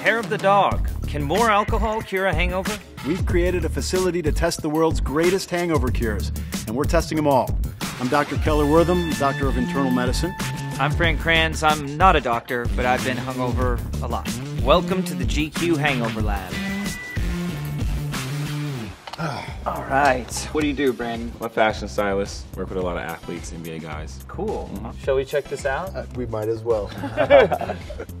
Hair of the Dog. Can more alcohol cure a hangover? We've created a facility to test the world's greatest hangover cures, and we're testing them all. I'm Dr. Keller Wortham, Doctor of Internal Medicine. I'm Frank Kranz. I'm not a doctor, but I've been hungover a lot. Welcome to the GQ Hangover Lab. All right. What do you do, Brandon? I'm a fashion stylist. Work with a lot of athletes, NBA guys. Cool. Shall we check this out? We might as well.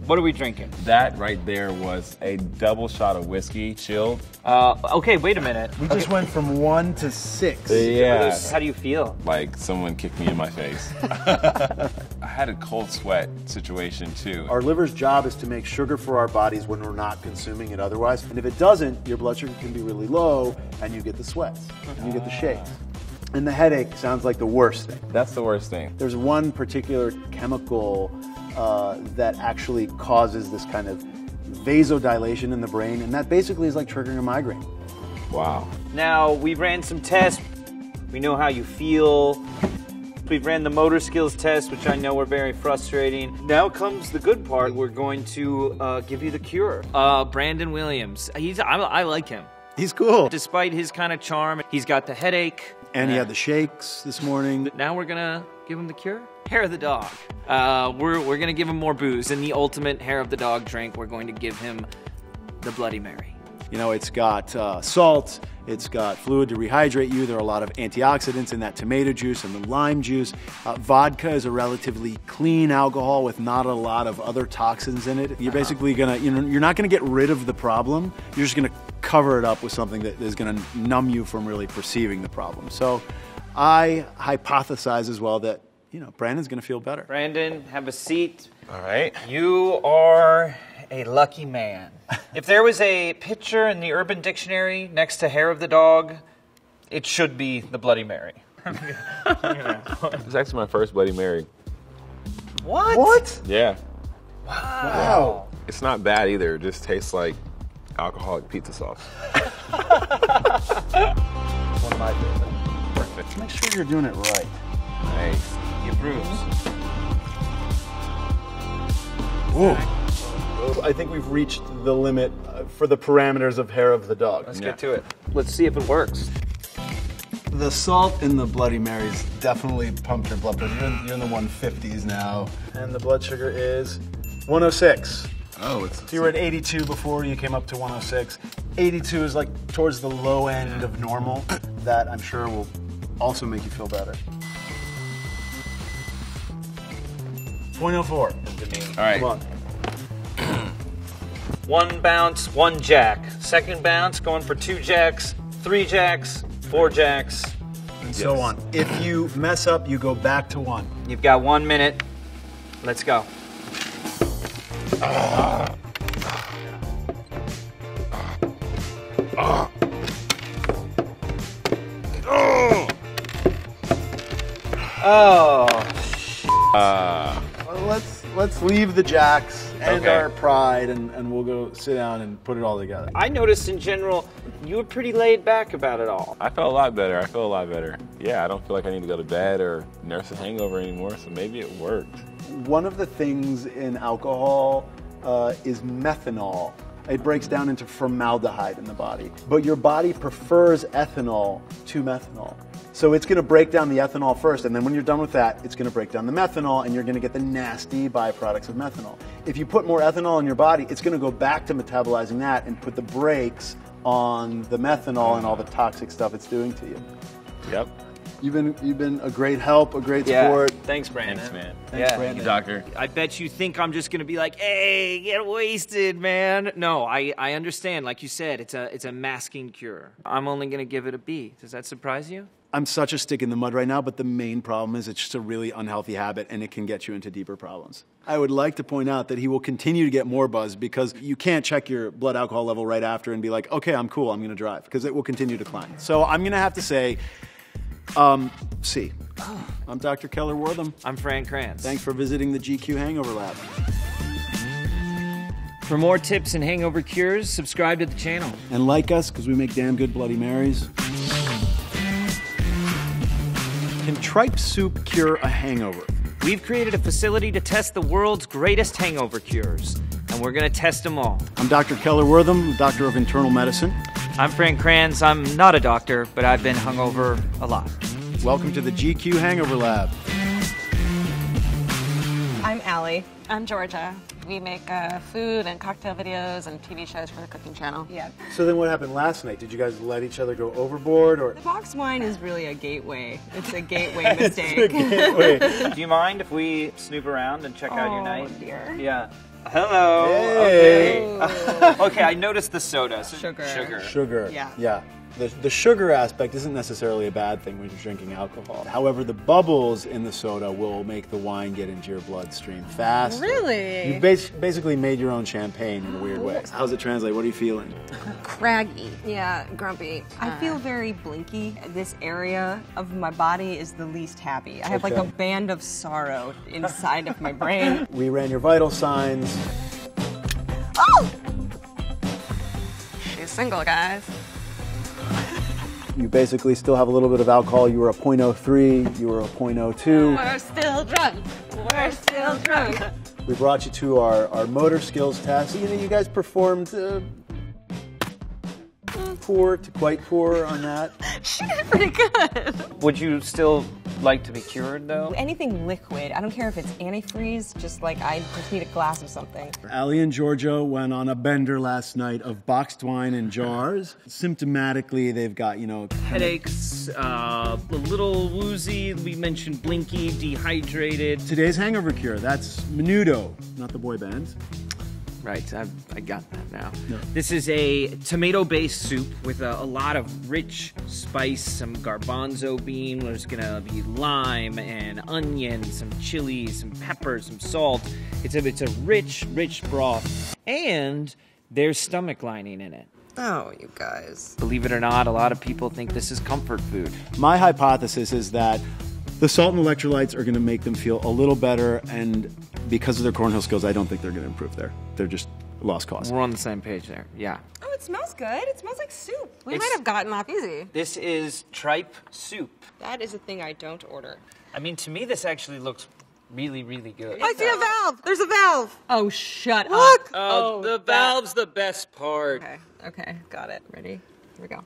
What are we drinking? That right there was a double shot of whiskey, chilled. Okay, wait a minute. We just went from 1 to 6. Yeah. How do you feel? Like someone kicked me in my face. I had a cold sweat situation too. Our liver's job is to make sugar for our bodies when we're not consuming it otherwise. And if it doesn't, your blood sugar can be really low and you get the sweats and you get the shakes. And the headache sounds like the worst thing. That's the worst thing. There's one particular chemical that actually causes this kind of vasodilation in the brain, and that basically is like triggering a migraine. Wow. Now, we ran some tests. We know how you feel. We ran the motor skills test, which I know were very frustrating. Now comes the good part. We're going to give you the cure. Brandon Williams. I like him. He's cool. Despite his kind of charm, he's got the headache. And he had the shakes this morning. Now we're gonna give him the cure? Hair of the Dog. We're gonna give him more booze. In the ultimate Hair of the Dog drink, we're going to give him the Bloody Mary. You know, it's got salt, it's got fluid to rehydrate you. There are a lot of antioxidants in that tomato juice and the lime juice. Vodka is a relatively clean alcohol with not a lot of other toxins in it. You're basically gonna, you're not gonna get rid of the problem. You're just gonna cover it up with something that is gonna numb you from really perceiving the problem. So I hypothesize as well that, Brandon's gonna feel better. Brandon, have a seat. All right. You are a lucky man. If there was a picture in the Urban Dictionary next to Hair of the Dog, it should be the Bloody Mary. It's actually my first Bloody Mary. What? Yeah. Wow. It's not bad either. It just tastes like alcoholic pizza sauce. One of my favorites. Perfect. Make sure you're doing it right. Nice. You bruise. Ooh. I think we've reached the limit for the parameters of Hair of the Dog. Let's get to it. Let's see if it works. The salt in the Bloody Marys definitely pumped your blood pressure. You're in the 150s now. And the blood sugar is 106. Oh, it's... So you were at 82 before, you came up to 106. 82 is like towards the low end of normal. That I'm sure will also make you feel better. 0.04. All right. Come on. One bounce, one jack. Second bounce, going for 2 jacks, 3 jacks, 4 jacks. And so on. If you mess up, you go back to 1. You've got 1 minute. Let's go. Oh. Let's leave the jacks and our pride, and we'll go sit down and put it all together. I noticed in general, you were pretty laid back about it all. I felt a lot better. Yeah, I don't feel like I need to go to bed or nurse a hangover anymore, so maybe it worked. One of the things in alcohol is methanol. It breaks down into formaldehyde in the body. But your body prefers ethanol to methanol. So it's going to break down the ethanol first, and then when you're done with that, it's going to break down the methanol, and you're going to get the nasty byproducts of methanol. If you put more ethanol in your body, it's going to go back to metabolizing that and put the brakes on the methanol and all the toxic stuff it's doing to you. Yep. You've been a great help, a great support. Thanks, Brandon. Thanks, man. Thanks, Yeah. Brandon. Doctor. I bet you think I'm just gonna be like, hey, get wasted, man. No, I understand. Like you said, it's a masking cure. I'm only gonna give it a B. Does that surprise you? I'm such a stick in the mud right now, but the main problem is it's just a really unhealthy habit, and it can get you into deeper problems. I would like to point out that he will continue to get more buzzed because you can't check your blood alcohol level right after and be like, okay, I'm cool, I'm gonna drive, because it will continue to climb. So I'm gonna have to say, C. I'm Dr. Keller Wortham. I'm Frank Kranz. Thanks for visiting the GQ Hangover Lab. For more tips and hangover cures, subscribe to the channel. And like us, because we make damn good Bloody Marys. Can tripe soup cure a hangover? We've created a facility to test the world's greatest hangover cures. and we're gonna test them all. I'm Dr. Keller Wortham, doctor of internal medicine. I'm Frank Kranz. I'm not a doctor, but I've been hungover a lot. Welcome to the GQ Hangover Lab. I'm Allie. I'm Georgia. We make food and cocktail videos and TV shows for the cooking channel. Yeah. So then what happened last night? Did you guys let each other go overboard, or? The box wine is really a gateway. It's a gateway mistake. It's a gateway. Do you mind if we snoop around and check out your night? Oh, dear. Yeah. Hello. Hey. Okay. Okay, I noticed the soda. Sugar. Sugar. Yeah. Yeah. The sugar aspect isn't necessarily a bad thing when you're drinking alcohol. However, the bubbles in the soda will make the wine get into your bloodstream fast. Really? You basically made your own champagne in a weird way. How's it translate? What are you feeling? Craggy. Yeah, grumpy. I feel very blinky. This area of my body is the least happy. I have like a band of sorrow inside of my brain. We ran your vital signs. Oh! She's single, guys. You basically still have a little bit of alcohol. You were a 0.03, you were a 0.02. We're still drunk. We're still drunk. We brought you to our motor skills test. You know, you guys performed poor to quite poor on that. She did pretty good. Would you still like to be cured, though? Anything liquid. I don't care if it's antifreeze, just like I just need a glass of something. Allie and Georgia went on a bender last night of boxed wine in jars. Symptomatically, they've got, you know, headaches, a little woozy. We mentioned blinky, dehydrated. Today's hangover cure, that's Menudo, not the boy band. Right, I got that now. No. This is a tomato-based soup with a lot of rich spice, some garbanzo bean. There's gonna be lime and onion, some chili, some pepper, some salt. It's a rich, rich broth, and there's stomach lining in it. Oh, you guys. Believe it or not, a lot of people think this is comfort food. My hypothesis is that the salt and electrolytes are going to make them feel a little better, and because of their cornhole skills, I don't think they're going to improve there. They're just lost cause. We're on the same page there, yeah. Oh, it smells good. It smells like soup. We might have gotten off easy. This is tripe soup. That is a thing I don't order. I mean, to me, this actually looks really, really good. I see a valve. There's a valve. Oh, shut Look. up. Oh, the valve's the best part. Okay, got it. Ready? Here we go.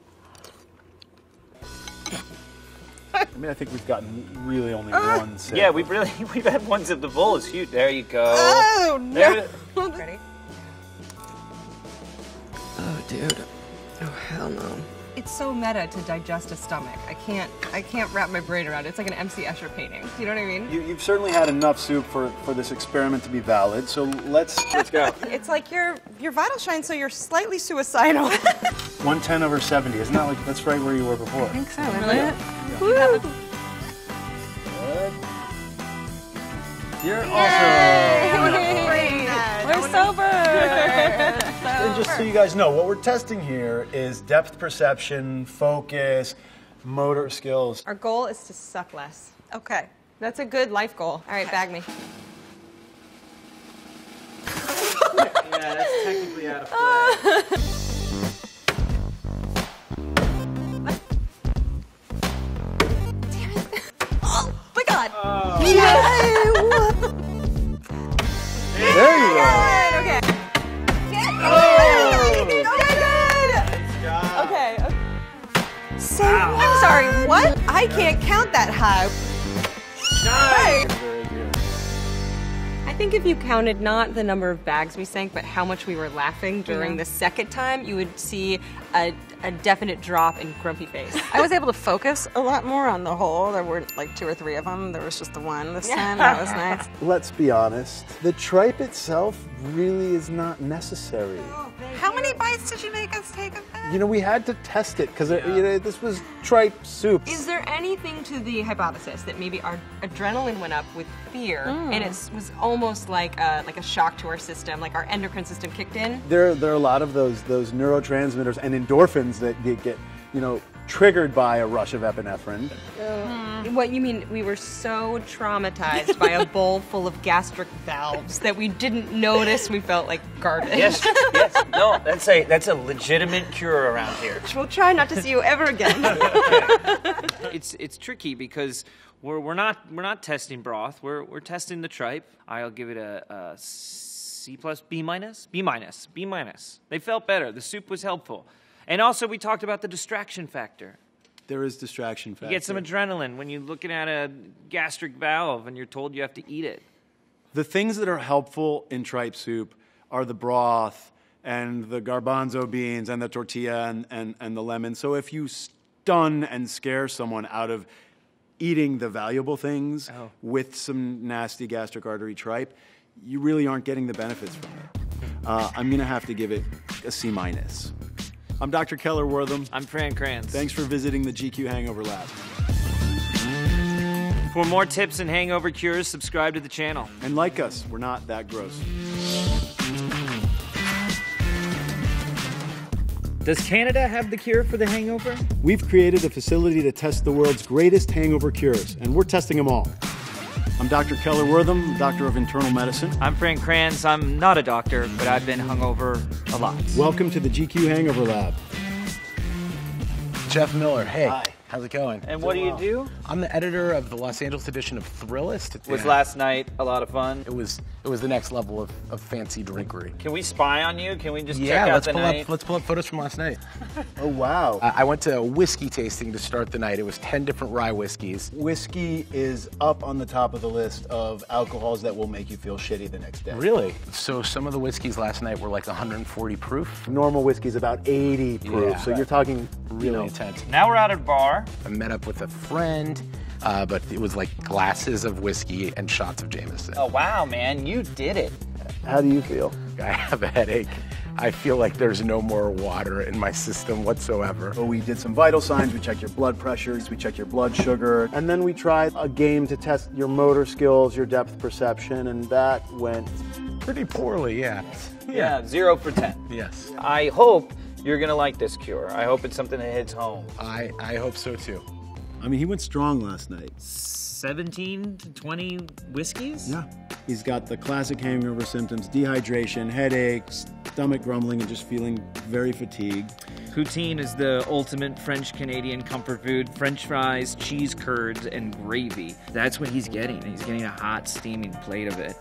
I mean, I think we've gotten really only one sip. Yeah, we've had one sip. The bowl is huge. There you go. Oh, no. Ready? Oh, dude. Oh, hell no. It's so meta to digest a stomach. I can't wrap my brain around it. It's like an MC Escher painting. Do you know what I mean? You've certainly had enough soup for this experiment to be valid, so let's go. It's like your vital shine, so you're slightly suicidal. 110/70, isn't that like, that's right where you were before? I think so. Really? Woo. Good. You're also... We're sober. And just so you guys know, what we're testing here is depth perception, focus, motor skills. Our goal is to suck less. Okay. That's a good life goal. All right, bag me. Yeah, that's technically out of play. Damn it. Oh, my God. Oh. Yay! There you go. Okay. Okay. So, I'm sorry, what? I can't count that high. Nice. I think if you counted not the number of bags we sank, but how much we were laughing during the second time, you would see a definite drop in grumpy face. I was able to focus a lot more on the whole. There weren't like 2 or 3 of them. There was just the one this time. That was nice. Let's be honest, the tripe itself really is not necessary. How many bites did you make us take of that? You know, we had to test it because you know, this was tripe soup. Is there anything to the hypothesis that maybe our adrenaline went up with fear, and it was almost like a shock to our system, like our endocrine system kicked in? There are a lot of those neurotransmitters and endorphins that get you know, triggered by a rush of epinephrine. What you mean? We were so traumatized by a bowl full of gastric valves that we didn't notice we felt like garbage. Yes, no, that's a legitimate cure around here. We'll try not to see you ever again. It's tricky because we're not testing broth. We're testing the tripe. I'll give it a C C plus, B minus, B minus, B minus. They felt better. The soup was helpful. And also we talked about the distraction factor. There is distraction factor. You get some adrenaline when you're looking at a gastric valve and you're told you have to eat it. The things that are helpful in tripe soup are the broth and the garbanzo beans and the tortilla and the lemon. So if you stun and scare someone out of eating the valuable things with some nasty gastric artery tripe, you really aren't getting the benefits from it. I'm going to have to give it a C minus. I'm Dr. Keller Wortham. I'm Fran Kranz. Thanks for visiting the GQ Hangover Lab. For more tips and hangover cures, subscribe to the channel. And like us, we're not that gross. Does Canada have the cure for the hangover? We've created a facility to test the world's greatest hangover cures, and we're testing them all. I'm Dr. Keller Wortham, Doctor of Internal Medicine. I'm Frank Kranz. I'm not a doctor, but I've been hungover a lot. Welcome to the GQ Hangover Lab. Jeff Miller, hey. Hi. How's it going? And what do you do? I'm the editor of the Los Angeles edition of Thrillist. Was last night a lot of fun? It was the next level of fancy drinkery. Can we spy on you? Can we just check out the night? Let's pull up photos from last night. Oh, wow. I went to a whiskey tasting to start the night. It was 10 different rye whiskeys. Whiskey is up on the top of the list of alcohols that will make you feel shitty the next day. Really? So some of the whiskeys last night were like 140 proof. Normal whiskey is about 80 proof, Yeah. so you're talking Really intense. Now we're at a bar. I met up with a friend, but it was like glasses of whiskey and shots of Jameson. Oh, wow, man, you did it. How do you feel? I have a headache. I feel like there's no more water in my system whatsoever. So we did some vital signs, we checked your blood pressures, we checked your blood sugar, and then we tried a game to test your motor skills, your depth perception, and that went Pretty poorly, yeah. Yeah, 0 for 10. Yes. I hope you're gonna like this cure. I hope it's something that hits home. I hope so too. I mean, he went strong last night. 17 to 20 whiskeys? Yeah. He's got the classic hangover symptoms, dehydration, headaches, stomach grumbling, and just feeling very fatigued. Poutine is the ultimate French-Canadian comfort food. French fries, cheese curds, and gravy. That's what he's getting. He's getting a hot, steaming plate of it.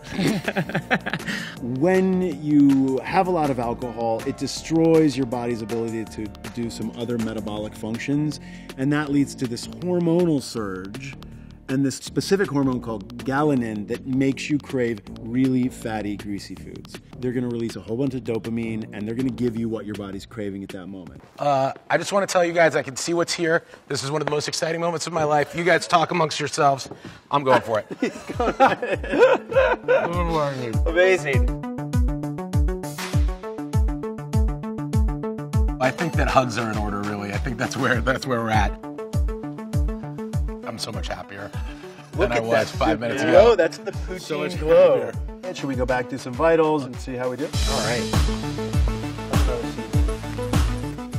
When you have a lot of alcohol, it destroys your body's ability to do some other metabolic functions, and that leads to this hormonal surge and this specific hormone called ghrelin that makes you crave really fatty, greasy foods. They're going to release a whole bunch of dopamine, and they're going to give you what your body's craving at that moment. I just want to tell you guys I can see what's here. This is one of the most exciting moments of my life. You guys talk amongst yourselves. I'm going for it. Amazing. I think that hugs are in order, really. I think that's where we're at. I'm so much happier than I was 5 minutes ago. No, that's the poutine So much glow. happier. Should we go back, do some vitals, and see how we do? All right.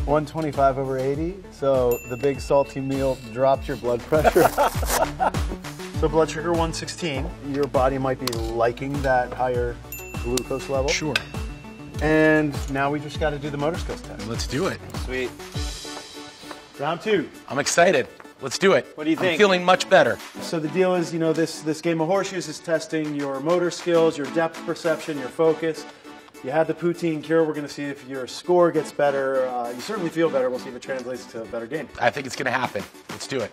125 over 80. So the big salty meal drops your blood pressure. So blood sugar 116. Your body might be liking that higher glucose level. Sure. And now we just got to do the motor skills test. Let's do it. Sweet. Round 2. I'm excited. Let's do it. What do you think? I'm feeling much better. So the deal is, this game of horseshoes is testing your motor skills, your depth perception, your focus. You had the poutine cure. We're going to see if your score gets better. You certainly feel better. We'll see if it translates to a better game. I think it's going to happen. Let's do it.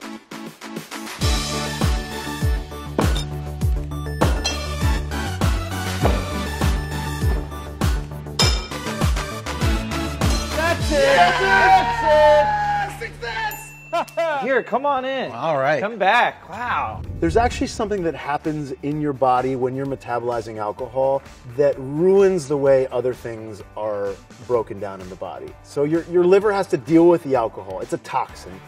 Here, come on in. All right. Come back. Wow. There's actually something that happens in your body when you're metabolizing alcohol that ruins the way other things are broken down in the body. So your liver has to deal with the alcohol. It's a toxin.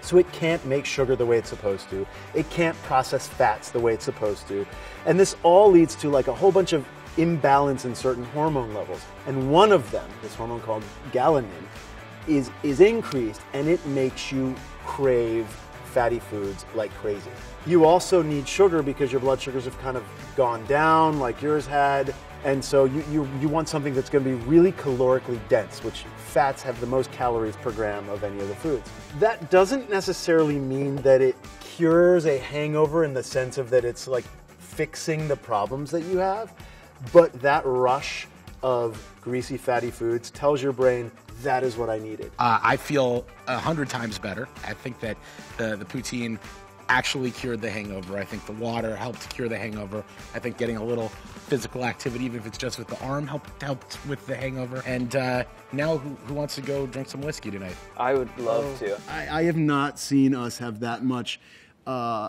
So it can't make sugar the way it's supposed to. It can't process fats the way it's supposed to. And this all leads to like a whole bunch of imbalance in certain hormone levels. And one of them, this hormone called ghrelin, is increased, and it makes you crave fatty foods like crazy. You also need sugar because your blood sugars have kind of gone down like yours had, and so you want something that's going to be really calorically dense, which fats have the most calories per gram of any of the foods. That doesn't necessarily mean that it cures a hangover in the sense of that it's like fixing the problems that you have, but that rush of greasy, fatty foods tells your brain that is what I needed. I feel 100 times better. I think that the poutine actually cured the hangover. I think the water helped cure the hangover. I think getting a little physical activity, even if it's just with the arm, helped with the hangover. And now who wants to go drink some whiskey tonight? I would love to. I have not seen us have that much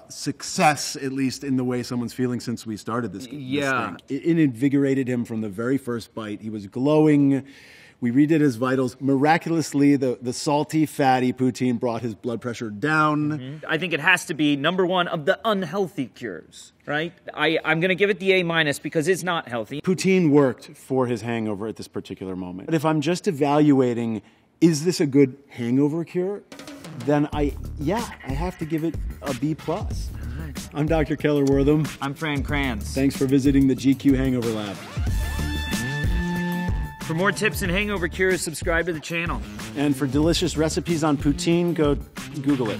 success, at least in the way someone's feeling since we started this thing. It invigorated him from the very first bite. He was glowing. We redid his vitals. Miraculously, the salty, fatty poutine brought his blood pressure down. I think it has to be number one of the unhealthy cures, right? I'm going to give it the A- because it's not healthy. Poutine worked for his hangover at this particular moment. But if I'm just evaluating, is this a good hangover cure? Then I have to give it a B+. I'm Dr. Keller Wortham. I'm Fran Kranz. Thanks for visiting the GQ Hangover Lab. For more tips and hangover cures, subscribe to the channel. And for delicious recipes on poutine, go Google it.